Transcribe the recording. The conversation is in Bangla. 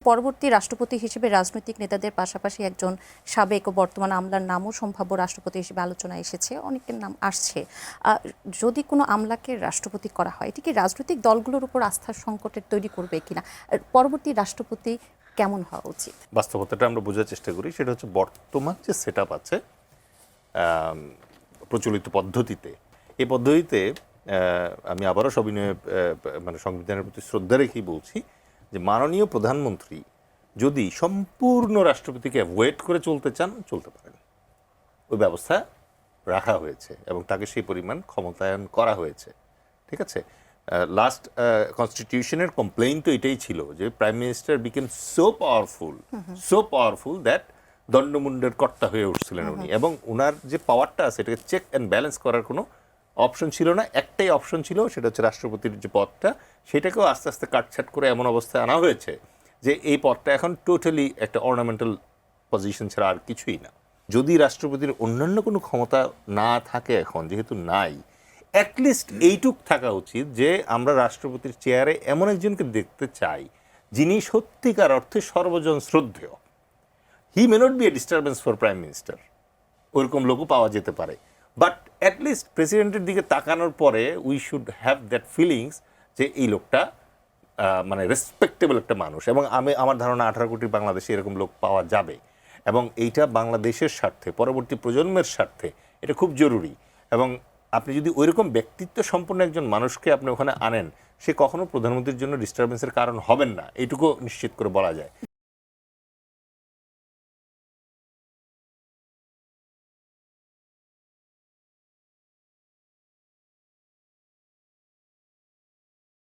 পরবর্তী রাষ্ট্রপতি হিসেবে রাজনৈতিক নেতাদের পাশাপাশি একজন সাবেক ও বর্তমান আমলার নামও সম্ভাব্য রাষ্ট্রপতি হিসেবে আলোচনায় এসেছে, অনেকের নাম আসছে। যদি কোনো আমলাকে রাষ্ট্রপতি করা হয়, এটি কি রাজনৈতিক দলগুলোর উপর আস্থার সংকটের তৈরি করবে কিনা? পরবর্তী রাষ্ট্রপতি কেমন হওয়া উচিত? বাস্তবতাটা আমরা বোঝার চেষ্টা করি, সেটা হচ্ছে বর্তমান যে সেট আপ আছে প্রচলিত পদ্ধতিতে, এই পদ্ধতিতে আমি আবারও সবিনয়ে মানে সংবিধানের প্রতি শ্রদ্ধা রেখেই বলছি যে মাননীয় প্রধানমন্ত্রী যদি সম্পূর্ণ রাষ্ট্রপতিকে অ্যাভয়েড করে চলতে চান, চলতে পারেন। ওই ব্যবস্থা রাখা হয়েছে এবং তাকে সেই পরিমাণ ক্ষমতায়ন করা হয়েছে। ঠিক আছে, লাস্ট কনস্টিটিউশনের কমপ্লেইন তো এটাই ছিল যে prime minister became so powerful that দণ্ডমুণ্ডের কর্তা হয়ে উঠছিলেন উনি, এবং ওনার যে পাওয়ারটা আছে এটাকে চেক অ্যান্ড ব্যালেন্স করার কোনো অপশন ছিল না। একটাই অপশন ছিল, সেটা হচ্ছে রাষ্ট্রপতির যে পদটা, সেটাকেও আস্তে আস্তে কাটছাট করে এমন অবস্থায় আনা হয়েছে যে এই পদটা এখন টোটালি একটা অর্নামেন্টাল পজিশন ছাড়া আর কিছুই না। যদি রাষ্ট্রপতির অন্যান্য কোনো ক্ষমতা না থাকে এখন, যেহেতু নাই, অ্যাটলিস্ট এইটুক থাকা উচিত যে আমরা রাষ্ট্রপতির চেয়ারে এমন একজনকে দেখতে চাই যিনি সত্যিকার অর্থে সর্বজন শ্রদ্ধেয়। He may not be a disturbance for prime minister, ওইরকম লোকও পাওয়া যেতে পারে, বাট অ্যাটলিস্ট প্রেসিডেন্টের দিকে তাকানোর পরে we should have that feelings যে এই লোকটা মানে রেসপেক্টেবল একটা মানুষ। এবং আমার ধারণা 18 কোটি বাংলাদেশে এরকম লোক পাওয়া যাবে, এবং এইটা বাংলাদেশের স্বার্থে, পরবর্তী প্রজন্মের স্বার্থে এটা খুব জরুরি। এবং আপনি যদি ওইরকম ব্যক্তিত্ব সম্পন্ন একজন মানুষকে আপনি ওখানে আনেন, সে কখনো প্রধানমন্ত্রীর জন্য ডিস্টারবেন্সের কারণ হবেন না, এইটুকু নিশ্চিত করে বলা যায়।